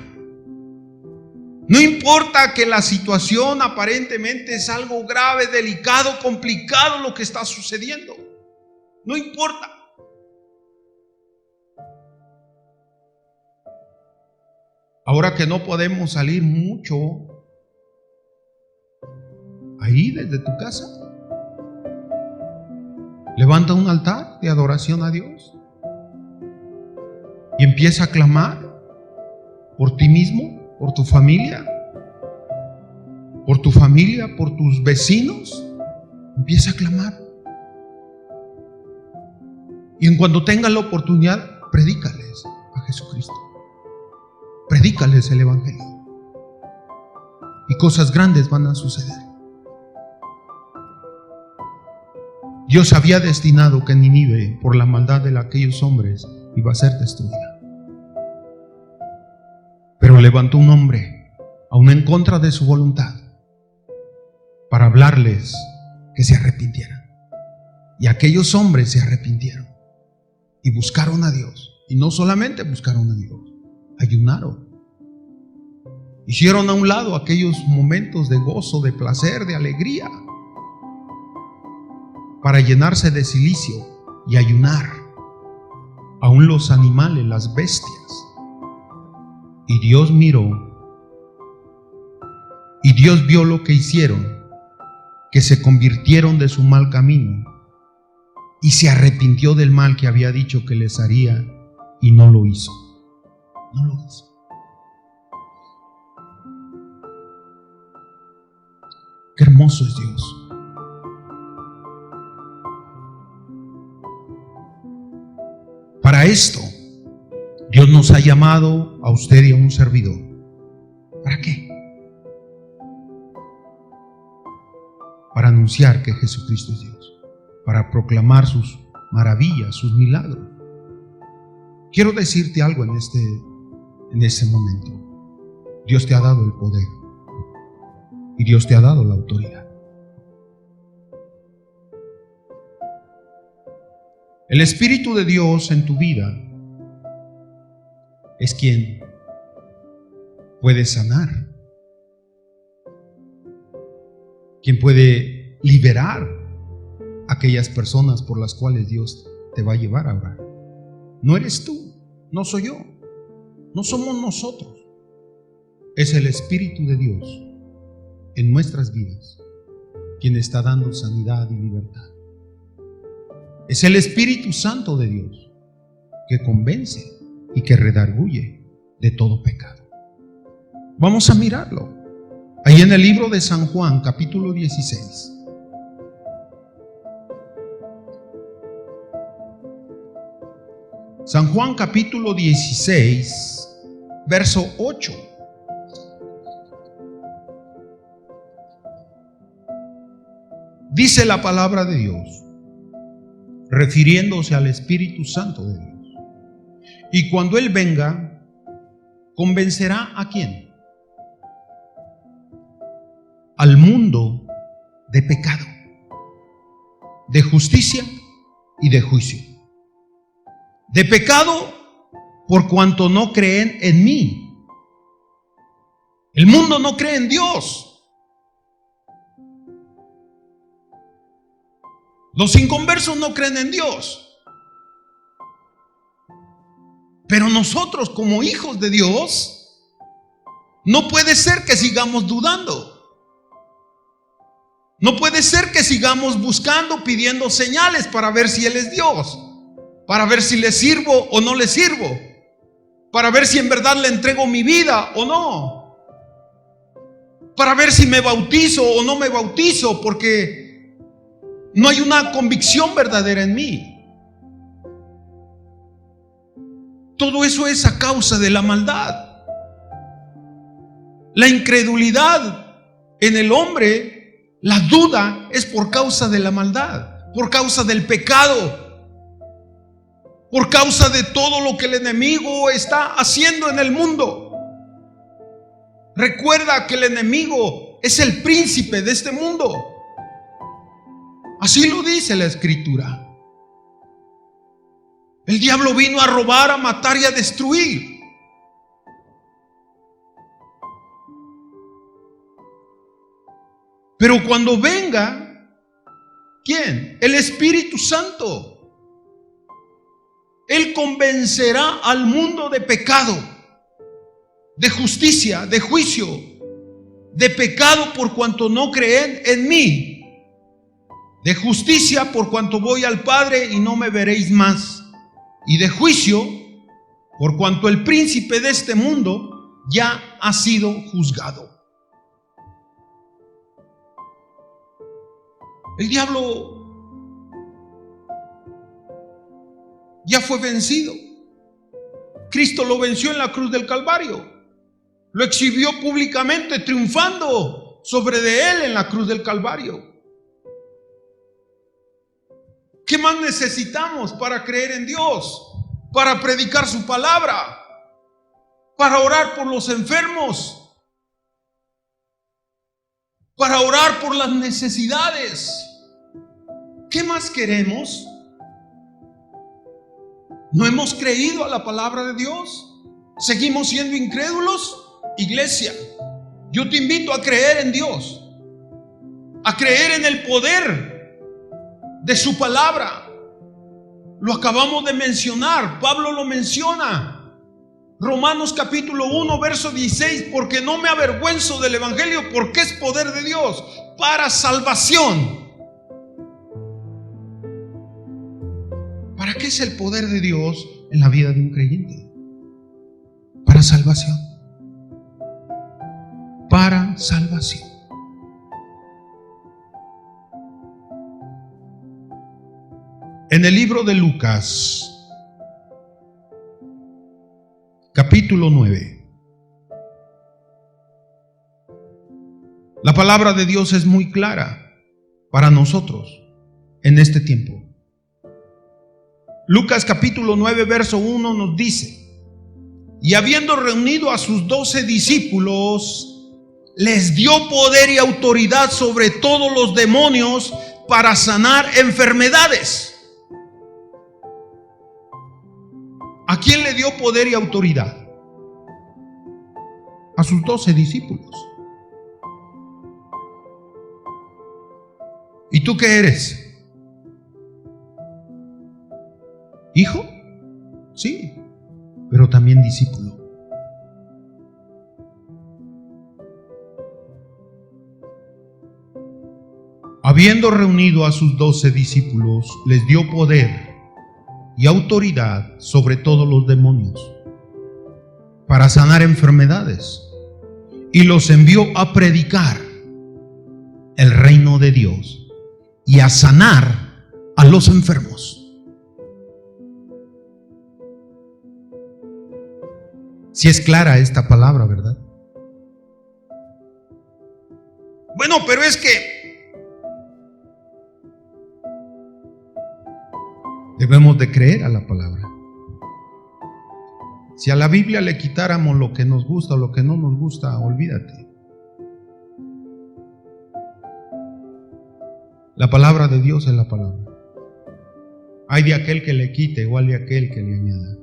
No importa que la situación aparentemente es algo grave, delicado, complicado lo que está sucediendo. No importa. Ahora que no podemos salir mucho, ahí desde tu casa, levanta un altar de adoración a Dios y empieza a clamar por ti mismo, por tu familia, por tus vecinos. Empieza a clamar. Y en cuanto tengas la oportunidad, predícales a Jesucristo. Predícales el Evangelio. Y cosas grandes van a suceder. Dios había destinado que Nínive, por la maldad de aquellos hombres, iba a ser destruida. Pero levantó un hombre, aún en contra de su voluntad, para hablarles que se arrepintieran. Y aquellos hombres se arrepintieron y buscaron a Dios. Y no solamente buscaron a Dios, ayunaron. Hicieron a un lado aquellos momentos de gozo, de placer, de alegría, para llenarse de cilicio y ayunar. Aún los animales, las bestias. Y Dios miró, y Dios vio lo que hicieron, que se convirtieron de su mal camino, y se arrepintió del mal que había dicho que les haría, y no lo hizo. No lo hizo. Qué hermoso es Dios. Para esto, Dios nos ha llamado a usted y a un servidor. ¿Para qué? Para anunciar que Jesucristo es Dios, para proclamar sus maravillas, sus milagros. Quiero decirte algo en este momento. Dios te ha dado el poder y Dios te ha dado la autoridad. El Espíritu de Dios en tu vida es quien puede sanar, quien puede liberar a aquellas personas por las cuales Dios te va a llevar a orar. No eres tú, no soy yo, no somos nosotros. Es el Espíritu de Dios en nuestras vidas quien está dando sanidad y libertad. Es el Espíritu Santo de Dios que convence y que redarguye de todo pecado. Vamos a mirarlo. Ahí en el libro de San Juan, capítulo 16. San Juan, capítulo 16, verso 8. Dice la palabra de Dios, refiriéndose al Espíritu Santo de Dios. Y cuando Él venga, ¿convencerá a quién? Al mundo de pecado, de justicia y de juicio. De pecado por cuanto no creen en mí. El mundo no cree en Dios. Los inconversos no creen en Dios. Pero nosotros como hijos de Dios, no puede ser que sigamos dudando. No puede ser que sigamos buscando, pidiendo señales para ver si Él es Dios, para ver si le sirvo o no le sirvo, para ver si en verdad le entrego mi vida o no, para ver si me bautizo o no me bautizo, porque no hay una convicción verdadera en mí. Todo eso es a causa de la maldad. La incredulidad en el hombre, la duda es por causa de la maldad, por causa del pecado, por causa de todo lo que el enemigo está haciendo en el mundo. Recuerda que el enemigo es el príncipe de este mundo. Así lo dice la Escritura. El diablo vino a robar, a matar y a destruir. Pero cuando venga, ¿quién? El Espíritu Santo. Él convencerá al mundo de pecado, de justicia, de juicio, de pecado por cuanto no creen en mí, de justicia por cuanto voy al Padre y no me veréis más, y de juicio por cuanto el príncipe de este mundo ya ha sido juzgado. El diablo ya fue vencido. Cristo lo venció en la cruz del Calvario. Lo exhibió públicamente, triunfando sobre de él en la cruz del Calvario. ¿Qué más necesitamos para creer en Dios? Para predicar su palabra, para orar por los enfermos, para orar por las necesidades. ¿Qué más queremos? ¿No hemos creído a la palabra de Dios? ¿Seguimos siendo incrédulos? Iglesia, yo te invito a creer en Dios, a creer en el poder de su palabra. Lo acabamos de mencionar, Pablo lo menciona. Romanos capítulo 1, verso 16, porque no me avergüenzo del evangelio, porque es poder de Dios para salvación. ¿Para qué es el poder de Dios en la vida de un creyente? Para salvación. Para salvación. En el libro de Lucas, capítulo 9, la palabra de Dios es muy clara para nosotros en este tiempo. Lucas capítulo 9, verso 1 nos dice: y habiendo reunido a sus 12 discípulos, les dio poder y autoridad sobre todos los demonios para sanar enfermedades. ¿A quién le dio poder y autoridad? A sus 12 discípulos. ¿Y tú qué eres? ¿Hijo? Sí, pero también discípulo. Habiendo reunido a sus 12 discípulos, les dio poder y autoridad sobre todos los demonios para sanar enfermedades. y los envió a predicar el reino de Dios y a sanar a los enfermos. Si es clara esta palabra, ¿verdad? Bueno, pero es que debemos de creer a la palabra. Si a la Biblia le quitáramos lo que nos gusta o lo que no nos gusta, olvídate. La palabra de Dios es la palabra. Hay de aquel que le quite o hay de aquel que le añada.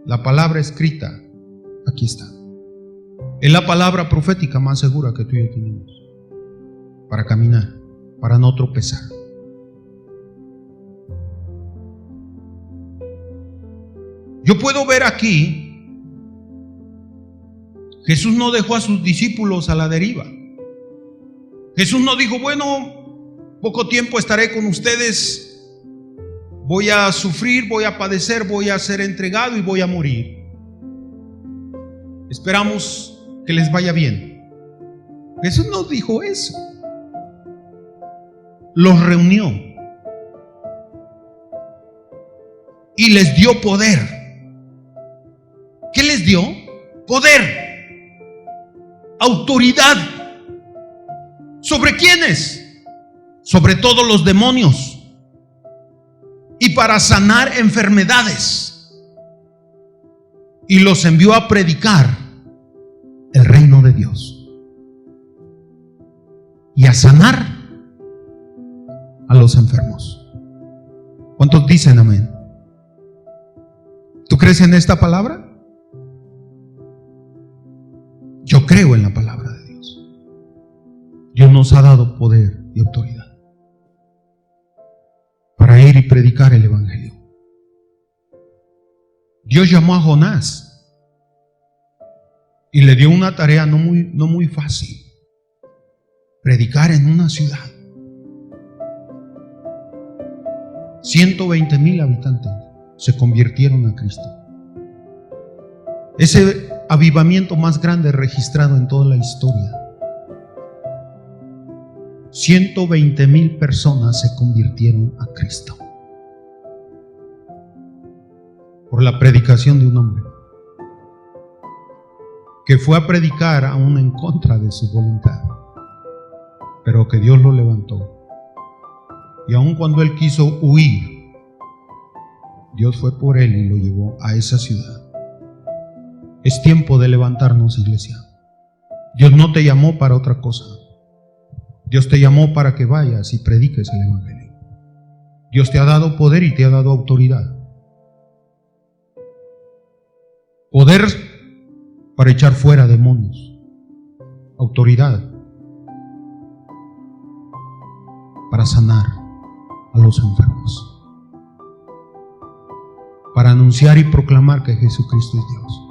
La palabra escrita, aquí está. Es la palabra profética más segura que tú y yo tenemos para caminar, para no tropezar. Yo puedo ver aquí, Jesús no dejó a sus discípulos a la deriva. Jesús no dijo, bueno, poco tiempo estaré con ustedes, voy a sufrir, voy a padecer, voy a ser entregado y voy a morir. Esperamos que les vaya bien. Jesús no dijo eso. Los reunió y les dio poder. ¿Qué les dio? Poder, autoridad. ¿Sobre quiénes? Sobre todos los demonios. Y para sanar enfermedades. Y los envió a predicar el reino de Dios y a sanar a los enfermos. ¿Cuántos dicen amén? ¿Tú crees en esta palabra? Yo creo en la palabra de Dios. Dios nos ha dado poder y autoridad para ir y predicar el evangelio. Dios llamó a Jonás y le dio una tarea no muy fácil: predicar en una ciudad. 120,000 habitantes se convirtieron a Cristo. Ese avivamiento más grande registrado en toda la historia. 120,000 personas se convirtieron a Cristo por la predicación de un hombre que fue a predicar aún en contra de su voluntad, pero que Dios lo levantó. Y aun cuando él quiso huir, Dios fue por él y lo llevó a esa ciudad. Es tiempo de levantarnos, iglesia. Dios no te llamó para otra cosa. Dios te llamó para que vayas y prediques el evangelio. Dios te ha dado poder y te ha dado autoridad. Poder para echar fuera demonios. Autoridad para sanar a los enfermos. Para anunciar y proclamar que Jesucristo es Dios.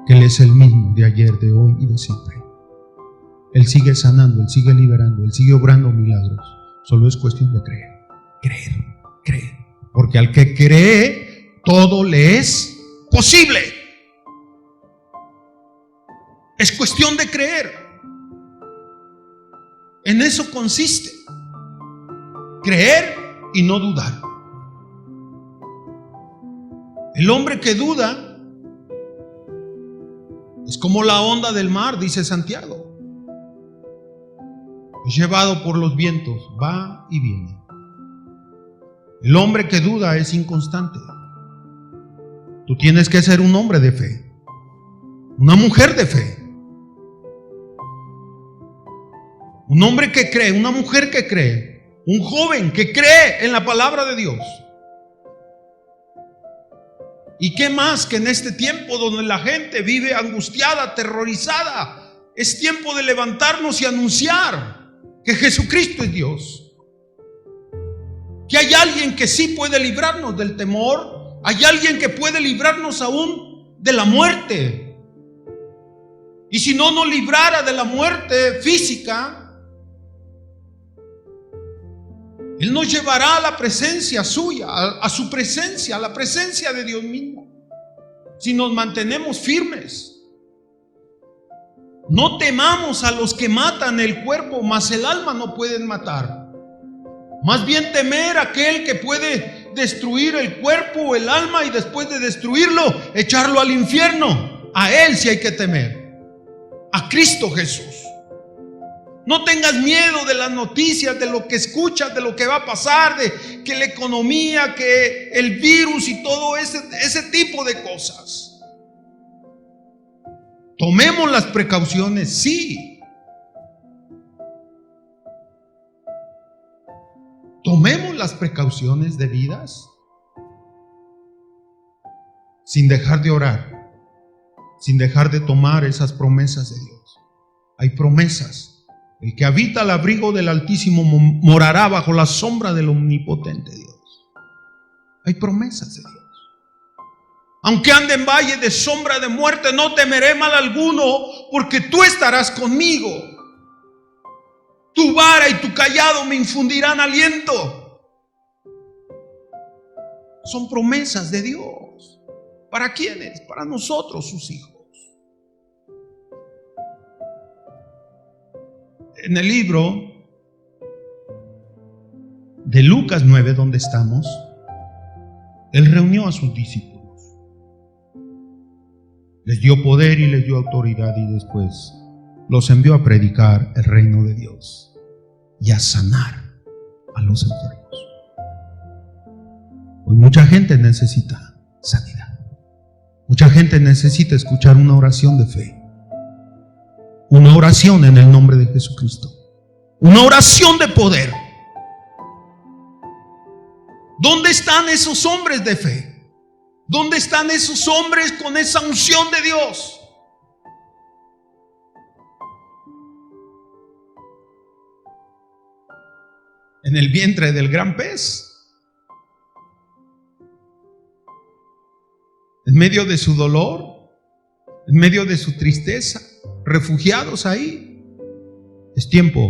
Que Él es el mismo de ayer, de hoy y de siempre. Él sigue sanando, Él sigue liberando, Él sigue obrando milagros. Solo es cuestión de creer. Creer, creer. Porque al que cree, todo le es posible. Es cuestión de creer. En eso consiste. Creer y no dudar. El hombre que duda es como la onda del mar, dice Santiago. Es llevado por los vientos, va y viene. El hombre que duda es inconstante. Tú tienes que ser un hombre de fe, una mujer de fe, un hombre que cree, una mujer que cree, un joven que cree en la palabra de Dios. ¿Y qué más que en este tiempo donde la gente vive angustiada, aterrorizada? Es tiempo de levantarnos y anunciar que Jesucristo es Dios. Que hay alguien que sí puede librarnos del temor. Hay alguien que puede librarnos aún de la muerte. Y si no nos librara de la muerte física, Él nos llevará a la presencia suya, a su presencia, a la presencia de Dios mismo. Si nos mantenemos firmes. No temamos a los que matan el cuerpo, mas el alma no pueden matar. Más bien temer a aquel que puede destruir el cuerpo o el alma y después de destruirlo, echarlo al infierno. A Él sí hay que temer. A Cristo Jesús. No tengas miedo de las noticias, de lo que escuchas, de lo que va a pasar, de que la economía, que el virus y todo ese tipo de cosas. Tomemos las precauciones, sí. Tomemos las precauciones debidas sin dejar de orar, sin dejar de tomar esas promesas de Dios. Hay promesas. El que habita al abrigo del Altísimo morará bajo la sombra del Omnipotente Dios. Hay promesas de Dios. Aunque ande en valle de sombra de muerte, no temeré mal alguno, porque tú estarás conmigo. Tu vara y tu cayado me infundirán aliento. Son promesas de Dios. ¿Para quiénes? Para nosotros, sus hijos. En el libro de Lucas 9, donde estamos, Él reunió a sus discípulos. Les dio poder y les dio autoridad y después los envió a predicar el reino de Dios y a sanar a los enfermos. Hoy mucha gente necesita sanidad. Mucha gente necesita escuchar una oración de fe. Una oración en el nombre de Jesucristo. Una oración de poder. ¿Dónde están esos hombres de fe? ¿Dónde están esos hombres con esa unción de Dios? En el vientre del gran pez. En medio de su dolor, en medio de su tristeza, refugiados ahí. Es tiempo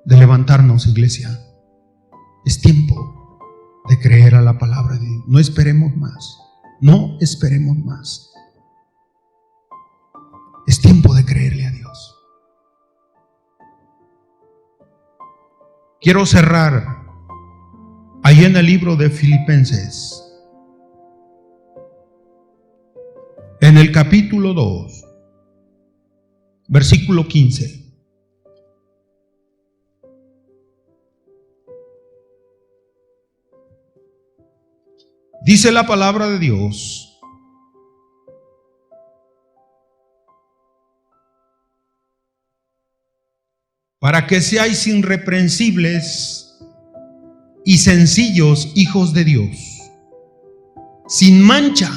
de levantarnos, iglesia. Es tiempo de creer a la palabra de Dios. No esperemos más. No esperemos más. Es tiempo de creerle a Dios. Quiero cerrar ahí en el libro de Filipenses, en el capítulo 2, versículo 15. Dice la palabra de Dios: para que seáis irreprensibles y sencillos hijos de Dios, sin mancha,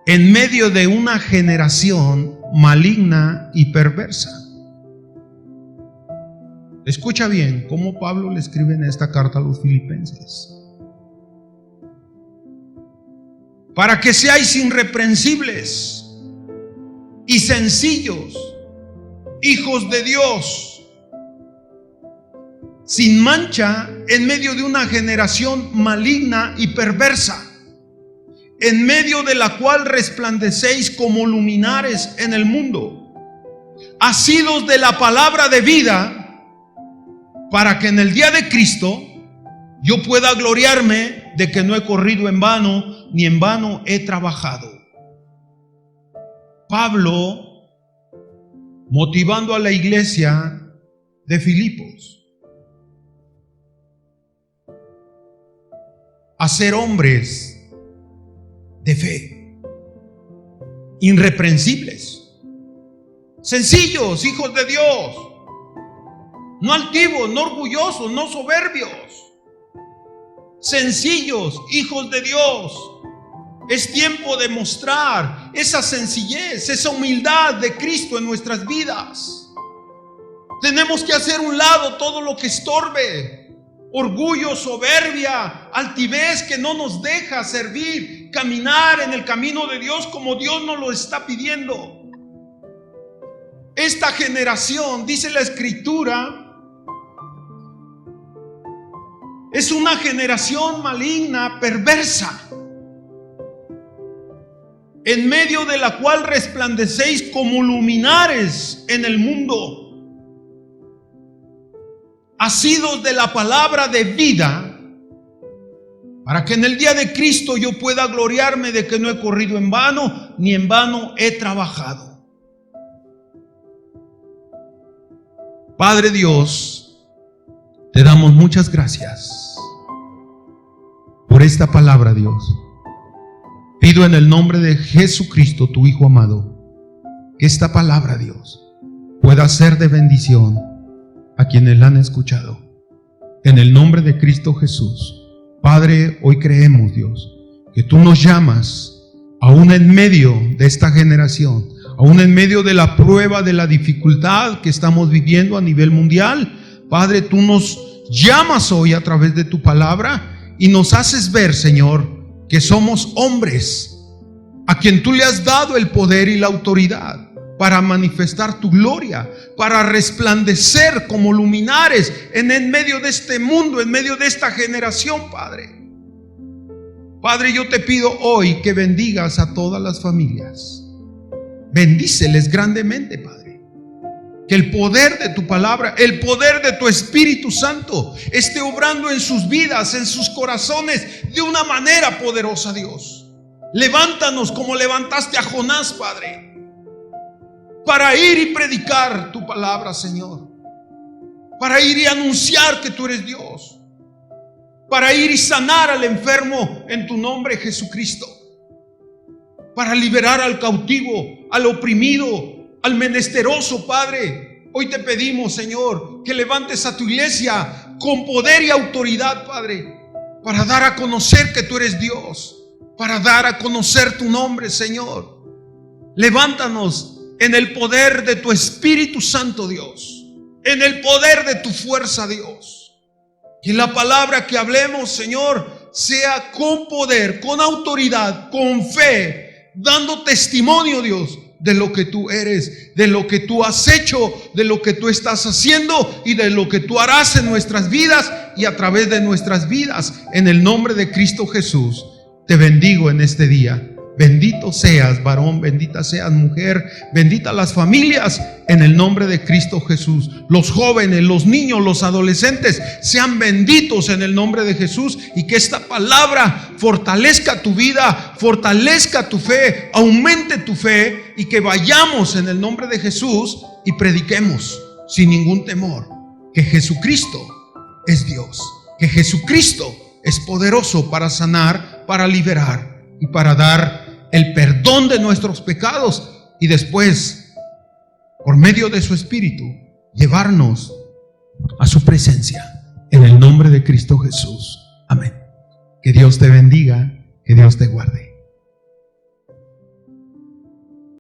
en medio de una generación maligna y perversa. Escucha bien cómo Pablo le escribe en esta carta a los filipenses. Para que seáis irreprensibles y sencillos hijos de Dios, sin mancha en medio de una generación maligna y perversa, en medio de la cual resplandecéis como luminares en el mundo, asidos de la palabra de vida, para que en el día de Cristo yo pueda gloriarme de que no he corrido en vano, ni en vano he trabajado. Pablo, motivando a la iglesia de Filipos a ser hombres de fe, irreprensibles, sencillos, hijos de Dios, no altivos, no orgullosos, no soberbios, sencillos, hijos de Dios. Es tiempo de mostrar esa sencillez, esa humildad de Cristo en nuestras vidas. Tenemos que hacer un lado todo lo que estorbe: orgullo, soberbia, altivez que no nos deja servir, caminar en el camino de Dios como Dios nos lo está pidiendo. Esta generación, dice la Escritura, es una generación maligna, perversa. en medio de la cual resplandecéis como luminares en el mundo, asidos de la palabra de vida, para que en el día de Cristo yo pueda gloriarme de que no he corrido en vano, ni en vano he trabajado. Padre Dios, te damos muchas gracias por esta palabra, Dios. Pido en el nombre de Jesucristo, tu Hijo amado, que esta palabra, Dios, pueda ser de bendición a quienes la han escuchado. En el nombre de Cristo Jesús. Padre, hoy creemos, Dios, que tú nos llamas, aún en medio de esta generación, aún en medio de la prueba, de la dificultad que estamos viviendo a nivel mundial. Padre, tú nos llamas hoy a través de tu palabra y nos haces ver, Señor, que somos hombres a quien tú le has dado el poder y la autoridad para manifestar tu gloria, para resplandecer como luminares en medio de este mundo, en medio de esta generación, Padre. Padre, yo te pido hoy que bendigas a todas las familias. Bendíceles grandemente, Padre. Que el poder de tu palabra, el poder de tu Espíritu Santo esté obrando en sus vidas, en sus corazones, de una manera poderosa, Dios. Levántanos como levantaste a Jonás, Padre, para ir y predicar tu palabra, Señor, para ir y anunciar que tú eres Dios, para ir y sanar al enfermo en tu nombre, Jesucristo, para liberar al cautivo, al oprimido, al menesteroso, Padre. Hoy te pedimos, Señor, que levantes a tu iglesia con poder y autoridad, Padre, para dar a conocer que tú eres Dios, para dar a conocer tu nombre, Señor. Levántanos en el poder de tu Espíritu Santo, Dios, en el poder de tu fuerza, Dios. Que la palabra que hablemos, Señor, sea con poder, con autoridad, con fe, dando testimonio, Dios, de lo que tú eres, de lo que tú has hecho, de lo que tú estás haciendo y de lo que tú harás en nuestras vidas y a través de nuestras vidas. En el nombre de Cristo Jesús, te bendigo en este día. Bendito seas, varón, bendita seas, mujer, bendita las familias en el nombre de Cristo Jesús. Los jóvenes, los niños, los adolescentes sean benditos en el nombre de Jesús, y que esta palabra fortalezca tu vida, fortalezca tu fe, aumente tu fe, y que vayamos en el nombre de Jesús y prediquemos sin ningún temor que Jesucristo es Dios, que Jesucristo es poderoso para sanar, para liberar y para dar el perdón de nuestros pecados, y después, por medio de su Espíritu, llevarnos a su presencia en el nombre de Cristo Jesús. Amén. Que Dios te bendiga, que Dios te guarde.